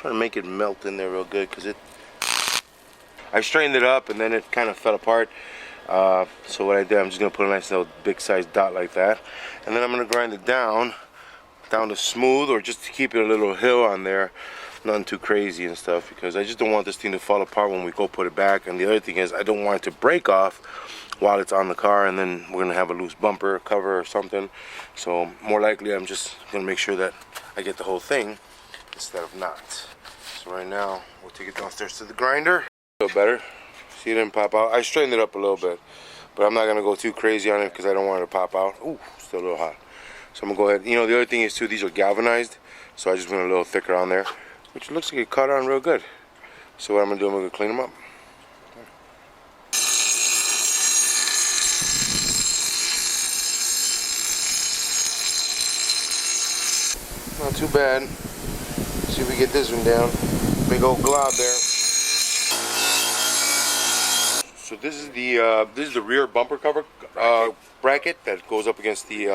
Trying to make it melt in there real good because I strained it up and then it kind of fell apart. So what I did, I'm just gonna put a nice little big size dot like that, and then I'm gonna grind it down to smooth, or just to keep it a little hill on there, nothing too crazy and stuff, because I just don't want this thing to fall apart when we go put it back. And the other thing is, I don't want it to break off while it's on the car, and then we're gonna have a loose bumper cover or something. So more likely, I'm just gonna make sure that I get the whole thing instead of not. So right now, we'll take it downstairs to the grinder. A little better. See, it didn't pop out. I straightened it up a little bit, but I'm not gonna go too crazy on it because I don't want it to pop out. Ooh, still a little hot. So I'm gonna go ahead. You know, the other thing is too, these are galvanized, so I just went a little thicker on there, which looks like it caught on real good. So what I'm gonna do, I'm gonna clean them up. Not too bad. Let's see if we get this one down. Big old glob there. So this is the rear bumper cover bracket that goes up against the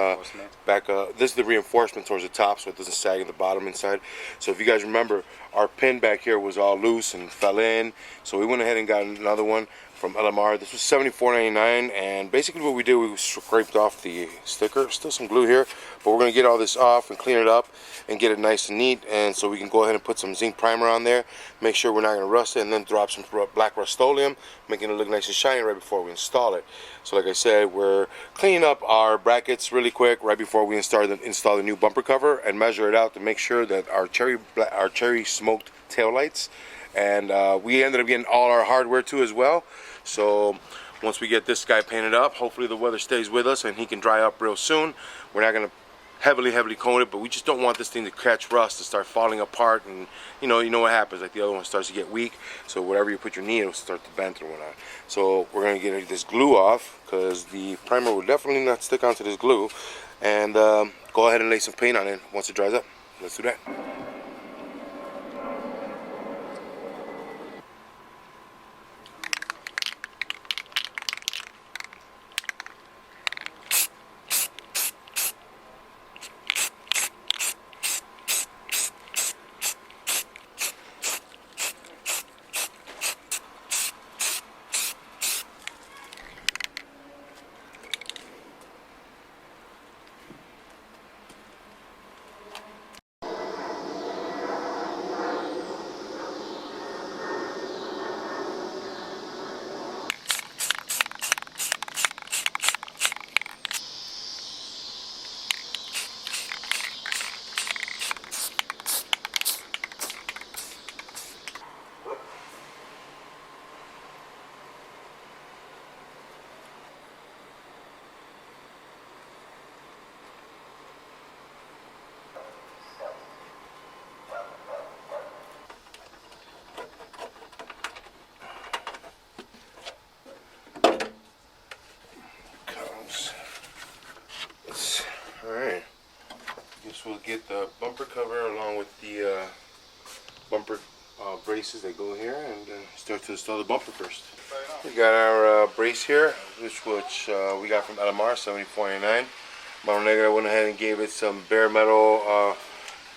back. This is the reinforcement towards the top, so it doesn't sag at the bottom inside. So if you guys remember, our pin back here was all loose and fell in, so we went ahead and got another one from LMR. This was $74.99, and basically what we did, we scraped off the sticker. Still some glue here, but we're gonna get all this off and clean it up and get it nice and neat, and so we can go ahead and put some zinc primer on there, make sure we're not gonna rust it, and then drop some black Rust-Oleum, making it look nice and shiny right before we install it. So like I said, we're cleaning up our brackets really quick right before we install the new bumper cover, and measure it out to make sure that our cherry smoked tail lights, and we ended up getting all our hardware too as well. So once we get this guy painted up, hopefully the weather stays with us and he can dry up real soon. We're not gonna heavily coat it, but we just don't want this thing to catch rust, to start falling apart, and you know what happens, like the other one starts to get weak, so whatever you put your knee, it'll start to bend or whatnot. So we're gonna get this glue off, because the primer will definitely not stick onto this glue, and go ahead and lay some paint on it once it dries up. Let's do that. Alright, guess we'll get the bumper cover along with the bumper braces that go here, and start to install the bumper first. We got our brace here, which we got from LMR, $74.99. Mono Negra went ahead and gave it some bare metal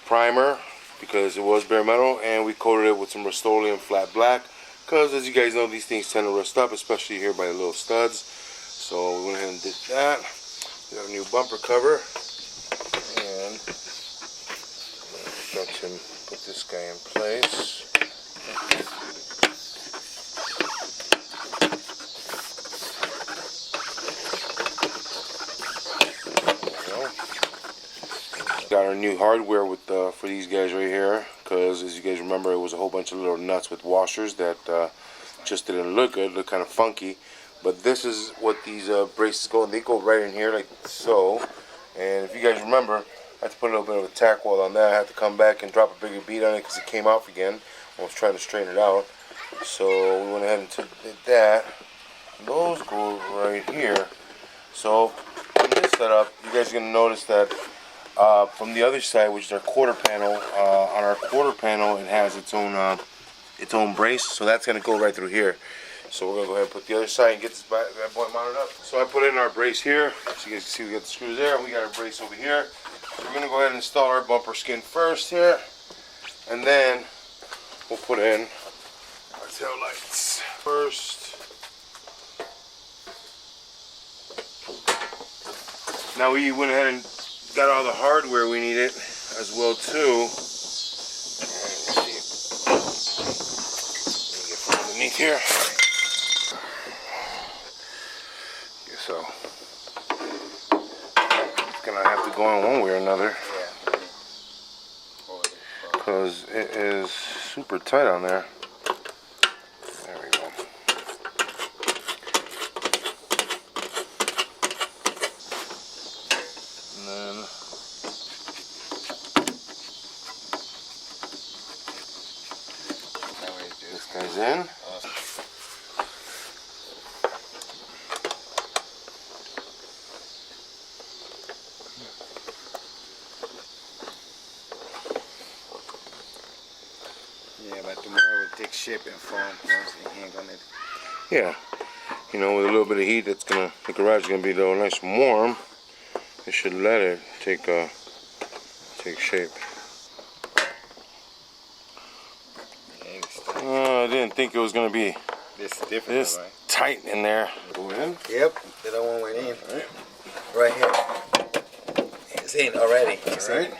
primer, because it was bare metal, and we coated it with some Rust-Oleum flat black, because as you guys know, these things tend to rust up, especially here by the little studs. So we went ahead and did that. We got a new bumper cover, and got to put this guy in place. Got our new hardware with for these guys right here, because as you guys remember, it was a whole bunch of little nuts with washers that just didn't look good, looked kind of funky. But this is what these braces go, and they go right in here like so. And if you guys remember, I had to put a little bit of a tack weld on that. I had to come back and drop a bigger bead on it because it came off again when I was trying to straighten it out. So we went ahead and did that. Those go right here. So in this setup, you guys are going to notice that from the other side, which is our quarter panel, on our quarter panel it has its own brace, so that's going to go right through here. So we're going to go ahead and put the other side and get this bad boy mounted up. So I put in our brace here, so you guys can see we got the screws there, and we got our brace over here. So we're going to go ahead and install our bumper skin first here, and then we'll put in our tail lights first. Now we went ahead and got all the hardware we needed as well too. Let me get from underneath here. So it's gonna have to go in one way or another because it is super tight on there. There we go. And then this guy's in. Yeah, but tomorrow will take shape and form once you hang on it. Yeah, you know, with a little bit of heat, that's gonna, the garage is gonna be a little nice and warm. It should let it take shape. I didn't think it was gonna be this tight in there. Go in. Yep, the other one went in. Right here. It's in already. All right.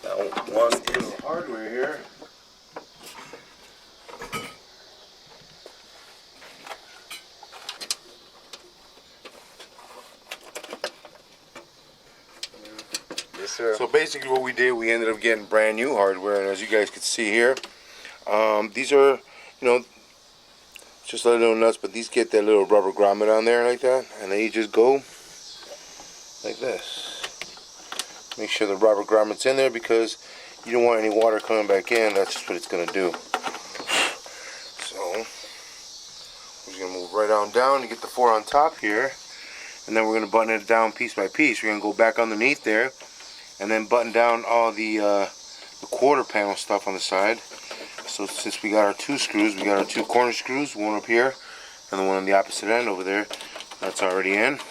Now one is hardware here. Yes, sir. So basically what we did, we ended up getting brand new hardware, and as you guys can see here, these are, you know, just a little nuts, but these get that little rubber grommet on there like that, and then you just go like this. Make sure the rubber grommet's in there because you don't want any water coming back in. That's just what it's gonna do. So we're just gonna move right on down to get the 4 on top here, and then we're gonna button it down piece by piece. We're gonna go back underneath there and then button down all the quarter panel stuff on the side. So since we got our 2 screws, we got our 2 corner screws, one up here and the one on the opposite end over there. That's already in. Get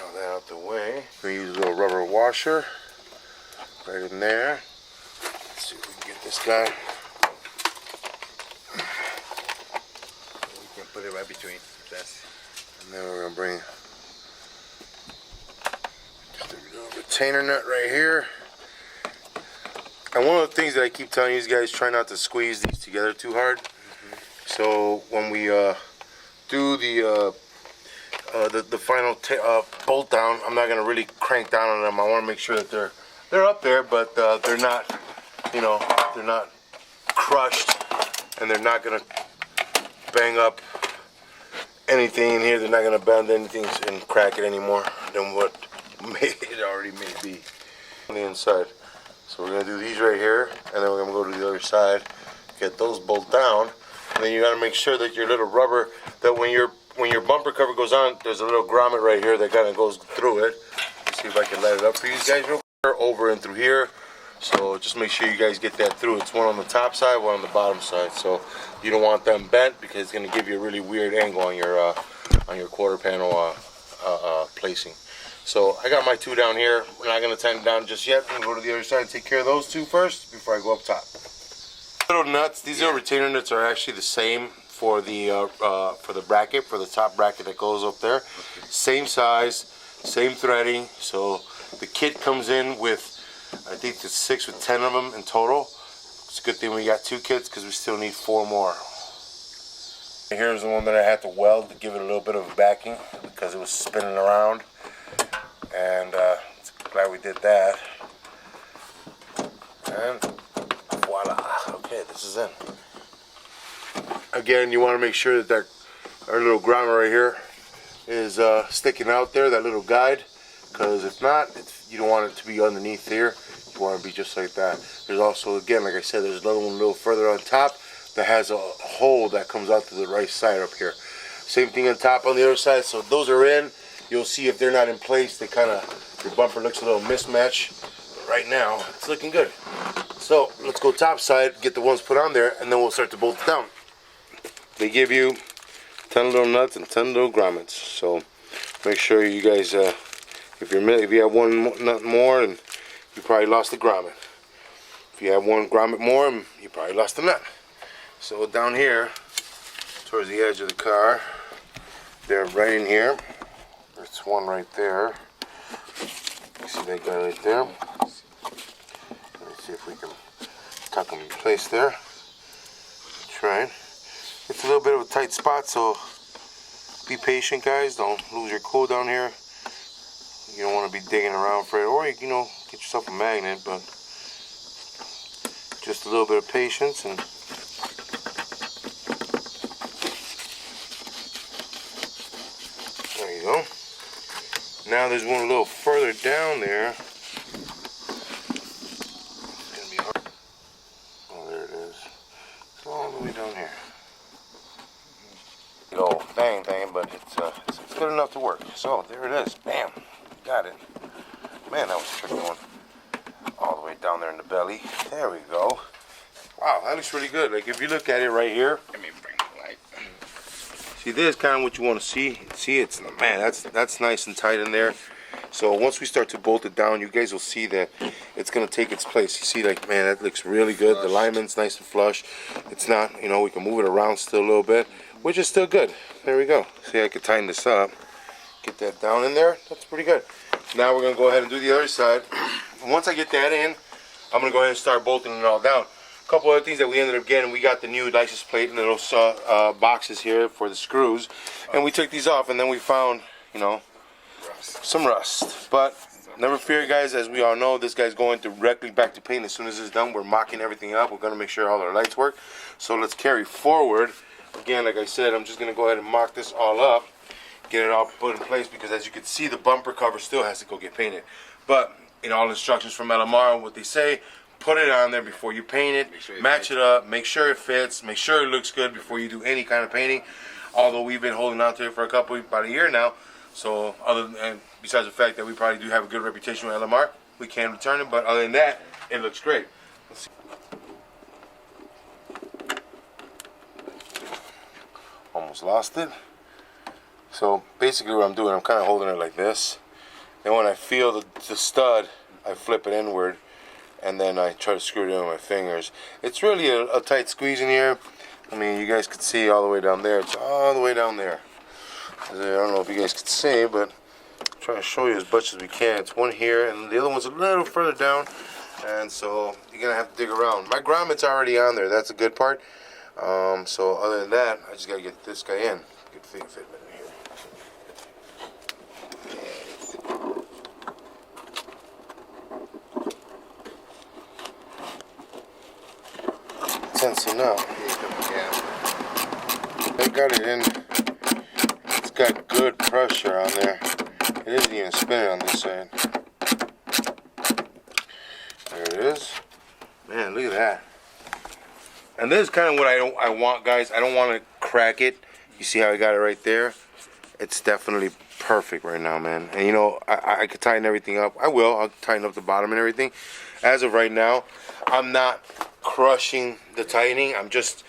all that out the way. We're gonna use a little rubber washer right in there. Let's see if we can get this guy. we can put it right between. That's And then we're gonna bring just a little retainer nut right here. And one of the things that I keep telling you guys, try not to squeeze these together too hard. So when we do the final bolt down, I'm not gonna really crank down on them. I want to make sure that they're up there, but they're not, you know, they're not crushed, and they're not gonna bang up anything in here. They're not gonna bend anything and crack it any more than what it already may be on the inside. So we're gonna do these right here, and then we're gonna go to the other side, get those bolt down, and then you gotta make sure that your little rubber, that when your bumper cover goes on, there's a little grommet right here that kind of goes through it. Let's see if I can light it up for you guys real quick. Over and through here. So just make sure you guys get that through. It's one on the top side, one on the bottom side. So you don't want them bent because it's gonna give you a really weird angle on your quarter panel placing. So I got my 2 down here. We're not gonna tighten down just yet. I'm gonna go to the other side and take care of those 2 first before I go up top. Little nuts. These little retainer nuts are actually the same for the bracket, for the top bracket that goes up there. Same size, same threading. So the kit comes in with, I think it's 6 with 10 of them in total. It's a good thing we got 2 kits because we still need 4 more. Here's the one that I had to weld to give it a little bit of backing because it was spinning around. And glad we did that. And voila. Okay, this is in. Again, you want to make sure that our little grommet right here is sticking out there, that little guide, because if not, you don't want it to be underneath here. You want it to be just like that. There's also, again, like I said, there's another one a little further on top that has a hole that comes out to the right side up here. Same thing on top on the other side. So those are in. You'll see if they're not in place, they kind of, your bumper looks a little mismatched. But right now, it's looking good. So let's go top side, get the ones put on there, and then we'll start to bolt it down. They give you 10 little nuts and 10 little grommets. So make sure you guys, if you have one nut more, and you probably lost the grommet. If you have one grommet more, you probably lost a nut. So down here, towards the edge of the car, they're right in here. There's one right there. You see that guy right there? Let me see if we can tuck him in place there. Try it. It's a little bit of a tight spot, so be patient, guys. Don't lose your cool down here. You don't want to be digging around for it, or you know, get yourself a magnet, but just a little bit of patience and there you go. Now there's one a little further down there. It's gonna be hard. Oh, there it is. It's all the way down here. Good old thing, but it's good enough to work. So there it is. Bam. Got it. Man, that was a tricky one. All the way down there in the belly. There we go. Wow, that looks really good. Like if you look at it right here. Let me bring the light. See, this is kind of what you want to see. See, it's man, that's nice and tight in there. So once we start to bolt it down, you guys will see that it's gonna take its place. You see, like man, that looks really good. The alignment's nice and flush. It's not, you know, we can move it around still a little bit, which is still good. There we go. See, I could tighten this up. Get that down in there. That's pretty good. Now we're gonna go ahead and do the other side. Once I get that in, I'm gonna go ahead and start bolting it all down. A couple other things that we ended up getting, we got the new license plate and little boxes here for the screws, and we took these off, and then we found, you know, some rust. But never fear, guys. As we all know, this guy's going directly back to paint. As soon as it's done, we're mocking everything up. We're gonna make sure all our lights work. So let's carry forward. Again, like I said, I'm just gonna go ahead and mock this all up, get it all put in place, because as you can see, the bumper cover still has to go get painted. But in all instructions from LMR, what they say, put it on there before you paint it, match it up, make sure it fits, make sure it looks good before you do any kind of painting. Although we've been holding on to it for about a year now, so besides the fact that we probably do have a good reputation with LMR, we can return it, but other than that, it looks great. Let's see. Almost lost it. So basically what I'm doing, I'm kind of holding it like this, and when I feel the stud, I flip it inward, and then I try to screw it in with my fingers. It's really a tight squeeze in here. I mean, you guys could see all the way down there. It's all the way down there. I don't know if you guys could see, but I'm trying to show you as much as we can. It's one here, and the other one's a little further down, and so you're gonna have to dig around. My grommet's already on there. That's a good part. So other than that, I just gotta get this guy in. Good fitment in here. Tensing up. I got it in. It's got good pressure on there. It isn't even spinning on this side. There it is. Man, look at that. And this is kind of what I want, guys. I don't want to crack it. You see how I got it right there? It's definitely perfect right now, man. And you know, I could tighten everything up. I'll tighten up the bottom and everything. As of right now, I'm not crushing the tightening. I'm just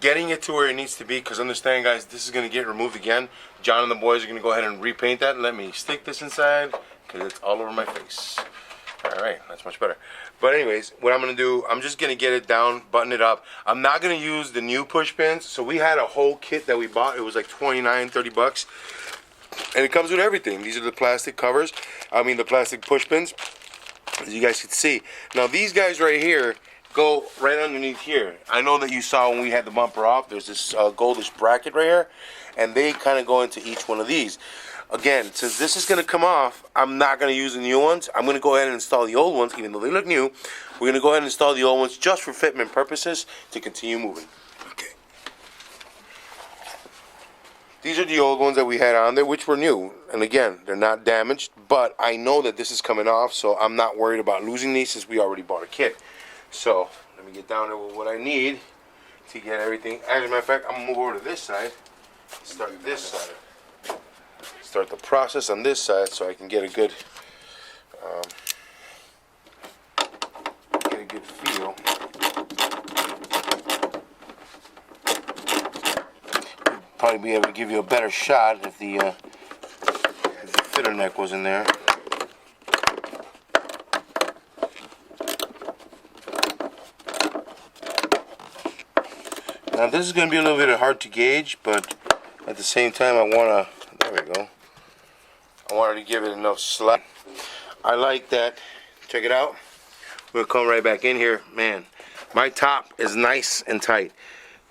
getting it to where it needs to be, because understand, guys, this is going to get removed again. John and the boys are going to go ahead and repaint that. Let me stick this inside, because it's all over my face. Alright, that's much better. But anyways, what I'm going to do, I'm just going to get it down, button it up. I'm not going to use the new push pins. So we had a whole kit that we bought. It was like 29, 30 bucks. And it comes with everything. These are the plastic covers. I mean the plastic push pins, as you guys can see. Now these guys right here go right underneath here. I know that you saw when we had the bumper off, there's this goldish bracket right here, and they kind of go into each one of these. Again, since this is going to come off, I'm not going to use the new ones. I'm going to go ahead and install the old ones, even though they look new. We're going to go ahead and install the old ones just for fitment purposes to continue moving. Okay. These are the old ones that we had on there, which were new. And again, they're not damaged, but I know that this is coming off, so I'm not worried about losing these since we already bought a kit. So, let me get down there with what I need to get everything. As a matter of fact, I'm going to move over to this side. Start this side. Start the process on this side so I can get a good feel. Probably be able to give you a better shot if the fitter neck was in there. Now this is going to be a little bit hard to gauge, but at the same time I want to, there we go, I wanted to give it enough slack. I like that. Check it out. We'll come right back in here. Man, my top is nice and tight.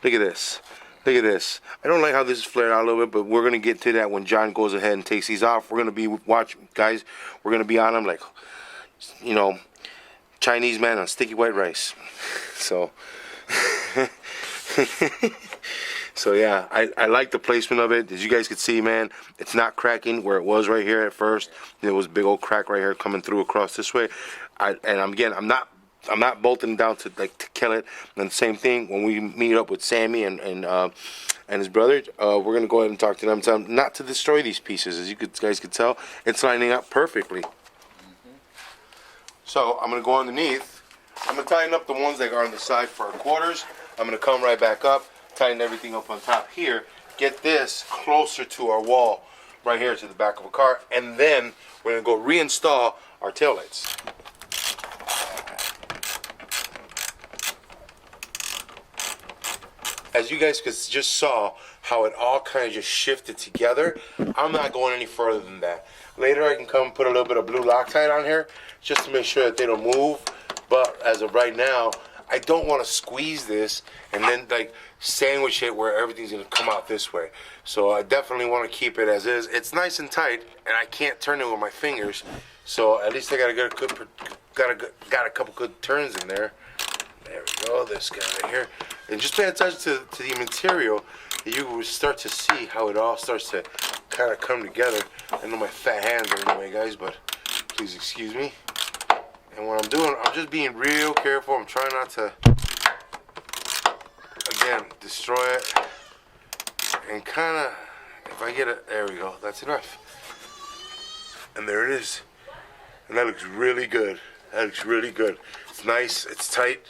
Look at this. Look at this. I don't like how this is flared out a little bit, but we're going to get to that when John goes ahead and takes these off. We're going to be, watch, guys, we're going to be on them like, you know, Chinese man on sticky white rice. So, so yeah, I like the placement of it. As you guys can see, man, it's not cracking where it was right here at first. There was a big old crack right here coming through across this way. Again, I'm not bolting down to kill it. And the same thing when we meet up with Sammy and his brother, we're gonna go ahead and talk to them, tell them not to destroy these pieces. As you guys could tell, it's lining up perfectly. So I'm gonna go underneath. I'm gonna tighten up the ones that are on the side for our quarters. I'm gonna come right back up, tighten everything up on top here, get this closer to our wall right here to the back of a car, and then we're gonna go reinstall our taillights. As you guys just saw how it all kind of just shifted together, I'm not going any further than that. Later I can come and put a little bit of blue Loctite on here just to make sure that they don't move. But as of right now, I don't want to squeeze this and then like sandwich it where everything's going to come out this way. So I definitely want to keep it as is. It's nice and tight, and I can't turn it with my fingers. So at least I got a couple good turns in there. There we go, this guy right here. And just pay attention to the material, and you will start to see how it all starts to kind of come together. I know my fat hands are in the way, guys, but please excuse me. And what I'm doing, I'm just being real careful. I'm trying not to, again, destroy it. And kind of, if I get it, there we go, that's enough. And there it is. And that looks really good. That looks really good. It's nice, it's tight.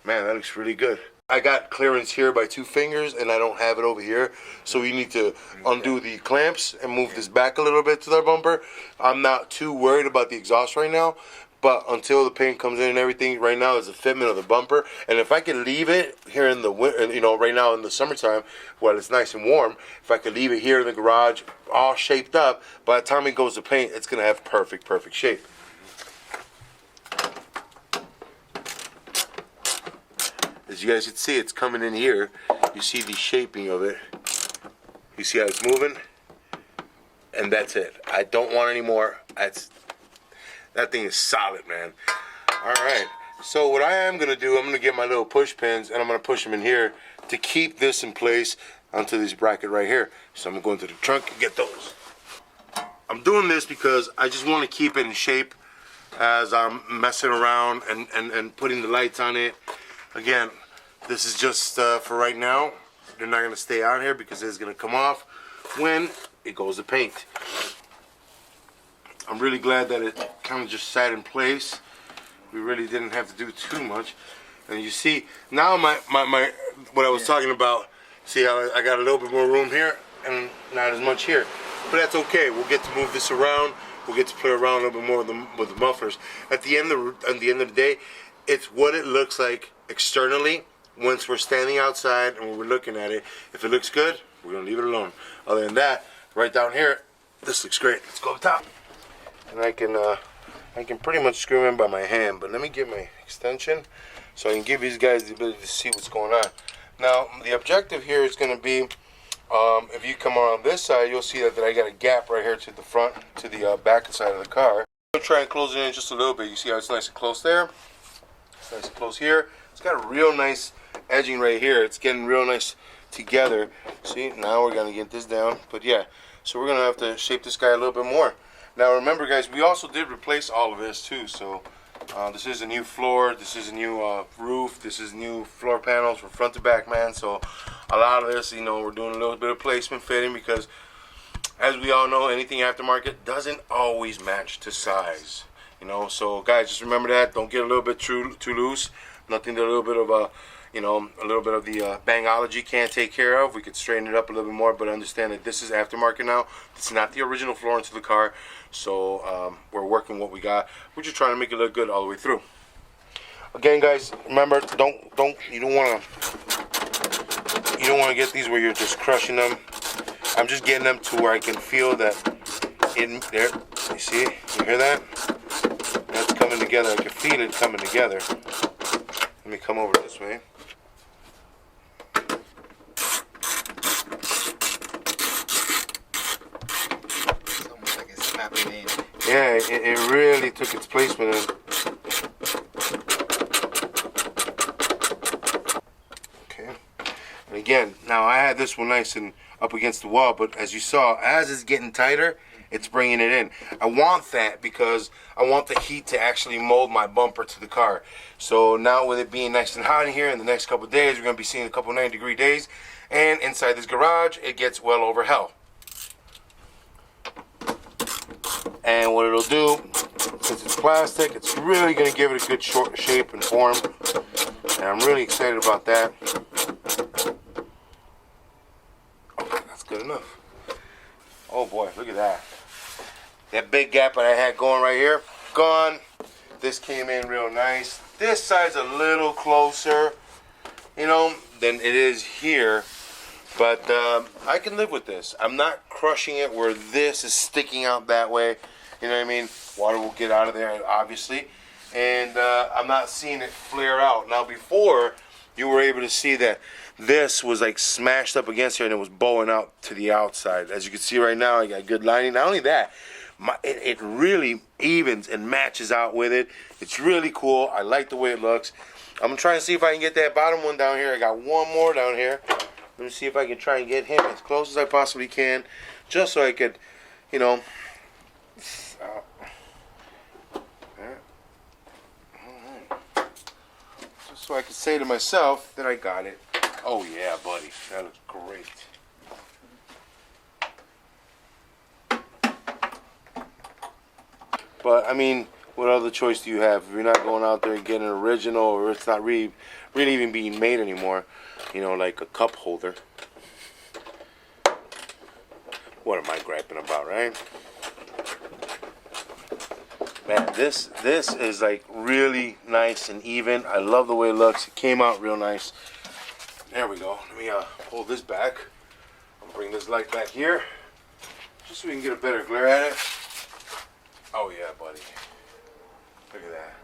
Man, that looks really good. I got clearance here by 2 fingers, and I don't have it over here. So we need to undo the clamps and move this back a little bit to the bumper. I'm not too worried about the exhaust right now, but until the paint comes in and everything, right now is the fitment of the bumper. And if I could leave it here in the winter, you know, right now in the summertime, while it's nice and warm, if I could leave it here in the garage, all shaped up, by the time it goes to paint, it's gonna have perfect shape. As you guys can see, it's coming in here. You see the shaping of it. You see how it's moving? And that's it. I don't want any more. That thing is solid, man. All right. So what I am going to do, I'm going to get my little push pins, and I'm going to push them in here to keep this in place onto this bracket right here. So I'm going to go into the trunk and get those. I'm doing this because I just want to keep it in shape as I'm messing around and putting the lights on it. Again, this is just for right now. They're not going to stay out here because it's going to come off when it goes to paint. I'm really glad that it kind of just sat in place. We really didn't have to do too much. And you see, now my what I was talking about, see how I got a little bit more room here and not as much here. But that's okay. We'll get to move this around. We'll get to play around a little bit more with the mufflers. At the end of the day, it's what it looks like externally once we're standing outside and we're looking at it. If it looks good, we're gonna leave it alone. Other than that, right down here, this looks great. Let's go up top. And I can pretty much screw in by my hand, but let me get my extension so I can give these guys the ability to see what's going on. Now, the objective here is gonna be, if you come around this side, you'll see that I got a gap right here to the front, to the back side of the car. I'll try and close it in just a little bit. You see how it's nice and close there? It's nice and close here. It's got a real nice edging right here. It's getting real nice together. See, now we're gonna get this down. But yeah, so we're gonna have to shape this guy a little bit more. Now remember, guys, we also did replace all of this too. So this is a new floor. This is a new roof. This is new floor panels from front to back, man. So a lot of this, you know, we're doing a little bit of placement fitting because, as we all know, anything aftermarket doesn't always match to size. You know, so guys, just remember that. Don't get a little bit too loose. Nothing that a little bit of a, you know, a little bit of the bangology can't take care of. We could straighten it up a little bit more, but understand that this is aftermarket now. It's not the original floor into the car. So we're working what we got. We're just trying to make it look good all the way through. Again, guys, remember, you don't want to want to get these where you're just crushing them. I'm just getting them to where I can feel that in there. You see? You hear that? That's coming together. I can feel it coming together. Let me come over this way. It's almost like it's snapping in. Yeah, it really took its placement in. Okay. And again, now I had this one nice and up against the wall, but as you saw, as it's getting tighter, it's bringing it in. I want that because I want the heat to actually mold my bumper to the car. So now with it being nice and hot in here in the next couple of days, we're going to be seeing a couple 90-degree days. And inside this garage, it gets well over hell. And what it'll do, since it's plastic, it's really going to give it a good short shape and form. And I'm really excited about that. Okay, that's good enough. Oh boy, look at that. That big gap that I had going right here, gone. This came in real nice. This side's a little closer, you know, than it is here. But I can live with this. I'm not crushing it where this is sticking out that way. You know what I mean? Water will get out of there, obviously. And I'm not seeing it flare out. Now, before, you were able to see that this was like smashed up against here and it was bowing out to the outside. As you can see right now, I got good lining. Not only that, it really evens and matches out with it. It's really cool. I like the way it looks. I'm going to try and see if I can get that bottom one down here. I got one more down here. Let me see if I can try and get him as close as I possibly can, just so I could, you know, just so I could say to myself that I got it. Oh yeah, buddy, that looks great. But I mean, what other choice do you have if you're not going out there and getting an original, or it's not really even being made anymore? You know, like a cup holder. What am I griping about, right? Man, this is like really nice and even. I love the way it looks. It came out real nice. There we go. Let me pull this back. I'll bring this light back here, just so we can get a better glare at it. Oh yeah, buddy. Look at that.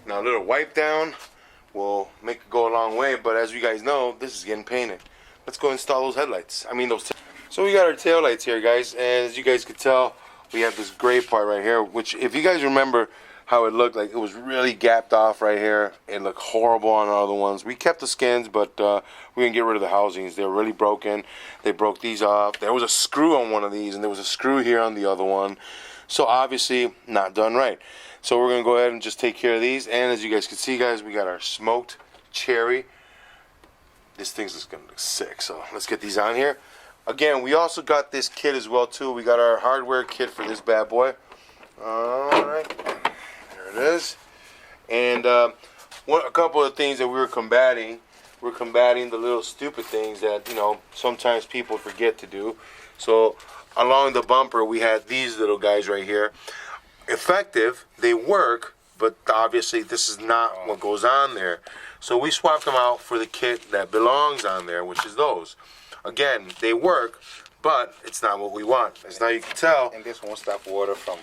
Now a little wipe down will make it go a long way, but as you guys know, this is getting painted. Let's go install those headlights. So we got our tail lights here, guys, and as you guys could tell, we have this gray part right here, which if you guys remember how it looked like, it was really gapped off right here. It looked horrible on all the ones. We kept the skins, but we're gonna get rid of the housings. They're really broken. They broke these off. There was a screw on one of these, and there was a screw here on the other one. So obviously not done right. So we're gonna go ahead and just take care of these. And as you guys can see, guys, we got our smoked cherry. This thing's just gonna look sick. So let's get these on here. Again, we also got this kit as well too. We got our hardware kit for this bad boy. All right, there it is. And a couple of things that we were combating. We're combating the little stupid things that, you know, sometimes people forget to do. So along the bumper, we had these little guys right here. Effective, they work, but obviously this is not what goes on there. So we swapped them out for the kit that belongs on there, which is those. Again, they work, but it's not what we want. As now you can tell. And this won't stop water from...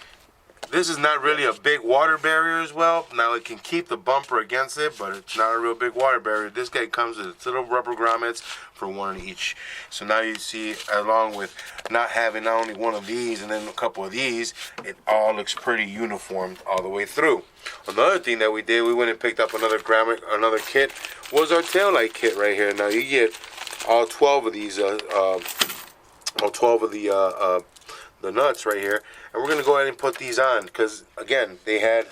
This is not really a big water barrier as well. Now it can keep the bumper against it, but it's not a real big water barrier. This guy comes with its little rubber grommets for one each. So now you see, along with not having not only one of these and then a couple of these, it all looks pretty uniform all the way through. Another thing that we did, we went and picked up another kit, was our taillight kit right here. Now you get all 12 of these, all 12 of the nuts right here, and we're gonna go ahead and put these on because again, they had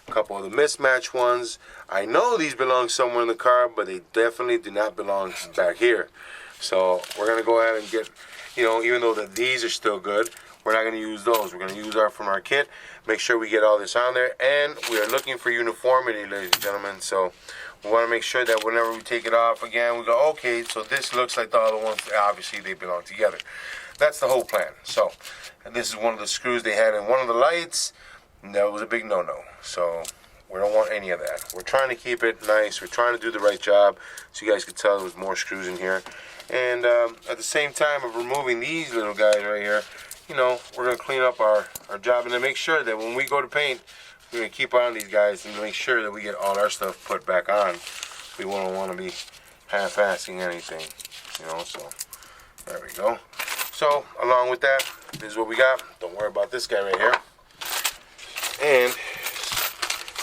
a couple of the mismatched ones. I know these belong somewhere in the car, but they definitely do not belong back here. So we're gonna go ahead and get, you know, even though that these are still good, we're not gonna use those. We're gonna use our from our kit. Make sure we get all this on there, and we are looking for uniformity, ladies and gentlemen. So we want to make sure that whenever we take it off again, we go, okay, so this looks like the other ones. Obviously, they belong together. That's the whole plan. So, and this is one of the screws they had in one of the lights, and that was a big no-no. So We don't want any of that. We're trying to keep it nice. We're trying to do the right job. So you guys can tell there was more screws in here. And at the same time of removing these little guys right here, you know, we're going to clean up our job and to make sure that when we go to paint, we're going to keep on these guys and make sure that we get all our stuff put back on. We won't want to be half-assing anything, you know, so there we go. So, along with that, this is what we got. Don't worry about this guy right here. And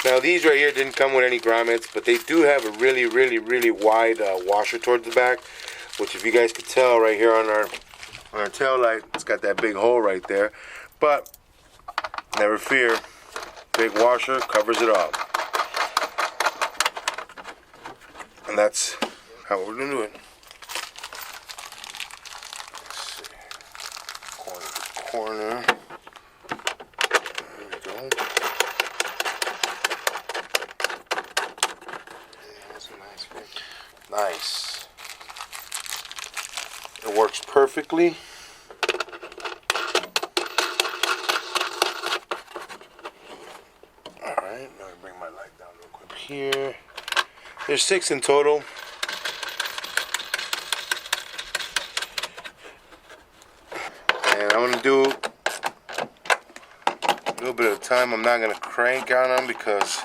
now these right here didn't come with any grommets, but they do have a really, really, really wide washer towards the back, which if you guys could tell right here on our tail light, it's got that big hole right there. But never fear, big washer covers it all. And that's how we're gonna do it. Let's see. Corner to corner. There we go. That's a nice fit. Nice. It works perfectly. Alright, now I bring my light down real quick here. There's 6 in total. And I'm going to do a little bit of time. I'm not going to crank on them because,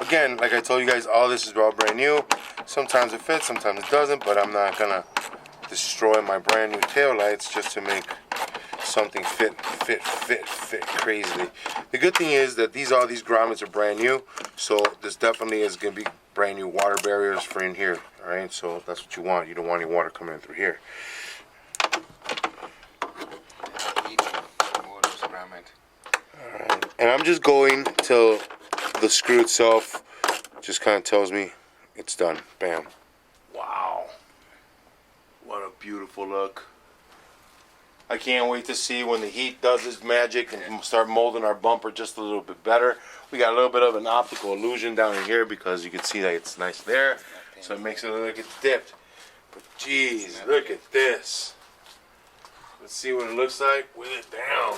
again, like I told you guys, all this is all brand new. Sometimes it fits, sometimes it doesn't, but I'm not going to destroy my brand new tail lights just to make something fit crazily. The good thing is that all these grommets are brand new, so this definitely is going to be brand new water barriers for in here. All right, so that's what you want. You don't want any water coming in through here. Alright, and I'm just going till the screw itself just kind of tells me it's done. Bam. Wow. What a beautiful look. I can't wait to see when the heat does its magic and start molding our bumper just a little bit better. We got a little bit of an optical illusion down in here because you can see that it's nice there. So it makes it look like it's dipped. But geez, look at this. Let's see what it looks like with it down.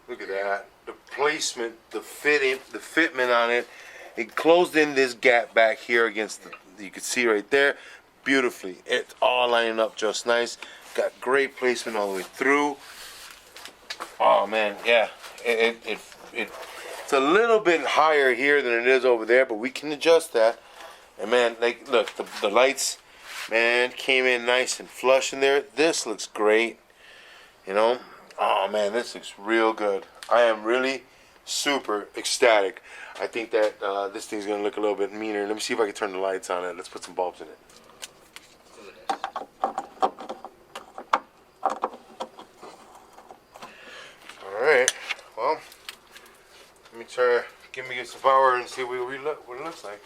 Look at that. The placement, the fitment on it. It closed in this gap back here against the, you can see right there, beautifully. It's all lining up just nice. Got great placement all the way through. Oh man, yeah. It's a little bit higher here than it is over there, but we can adjust that. And man, like, look, the lights, man, came in nice and flush in there. This looks great, you know. Oh man, this looks real good. I am really super ecstatic. I think that this thing's gonna look a little bit meaner. Let me see if I can turn the lights on it. Let's put some bulbs in it. All right. Well, let me try. Give me some power and see what it looks like.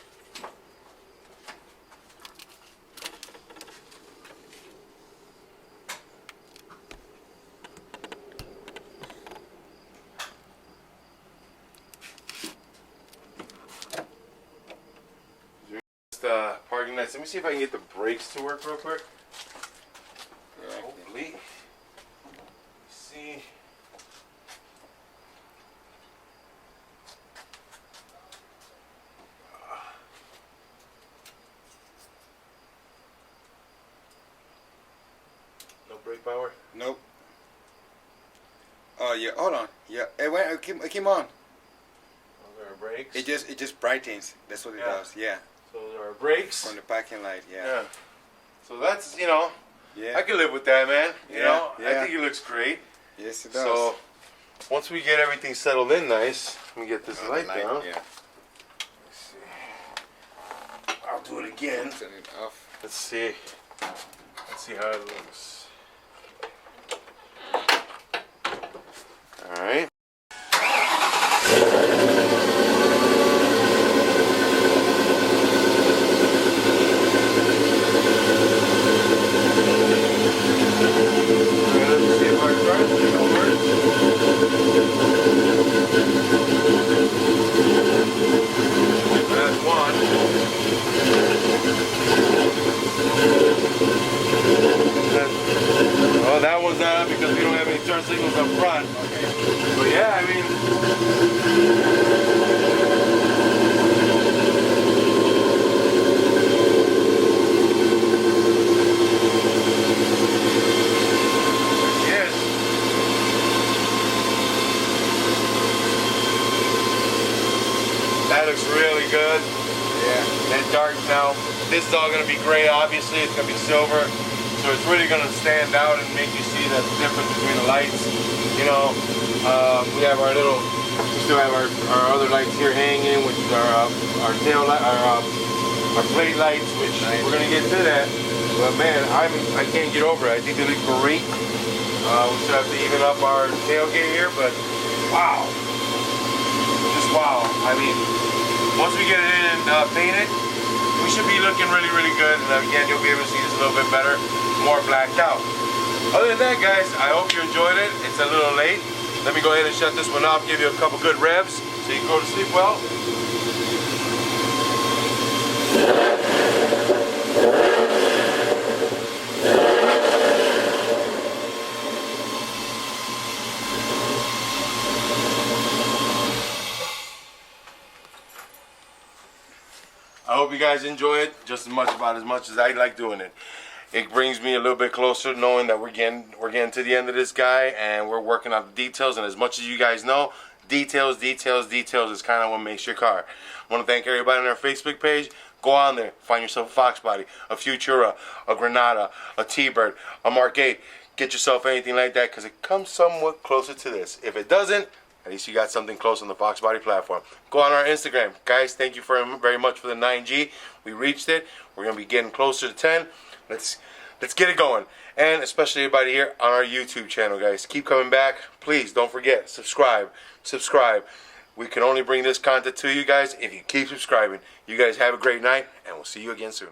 Parking lights. Let me see if I can get the brakes to work real quick. Hopefully. See. No brake power? Nope. Oh yeah, hold on. Yeah, it came on. Those are our brakes. It just brightens. That's what it does. Yeah. So those are our brakes. From the parking light. Yeah. So that's, you know, Yeah. I can live with that, man. You know, yeah. I think it looks great. Yes, it does. So once we get everything settled in nice, let me get this light down. Yeah. Let's see. I'll do it again. Turn it off. Let's see. Let's see how it looks. All right. signals up front. But yeah, I mean, yes. That looks really good. Yeah. And dark now. This is all going to be gray, obviously. It's going to be silver. So it's really going to stand out and make you see the difference between the lights. You know, we have our little, we still have our other lights here hanging, which is our tail light, our plate lights, which we're going to get to that. But man, I can't get over it. I think they look great. We still have to even up our tailgate here, but wow. Just wow. I mean, once we get it in and painted, we should be looking really, really good. And again, you'll be able to see this a little bit better, more blacked out. Other than that, guys, I hope you enjoyed it. It's a little late. Let me go ahead and shut this one off, give you a couple good revs so you can go to sleep well. I hope you guys enjoy it just as much as I like doing it. It brings me a little bit closer knowing that we're getting to the end of this guy and we're working on the details. And as much as you guys know, details is kind of what makes your car. I want to thank everybody on our Facebook page. Go on there, find yourself a Fox Body, a Futura, a Granada, a T-Bird, a Mark 8. Get yourself anything like that because it comes somewhat closer to this. If it doesn't, at least you got something close on the Fox Body platform. Go on our Instagram. Guys, thank you very much for the 9G. We reached it. We're going to be getting closer to 10. Let's get it going. And especially everybody here on our YouTube channel, guys. Keep coming back. Please don't forget, subscribe. We can only bring this content to you guys if you keep subscribing. You guys have a great night, and we'll see you again soon.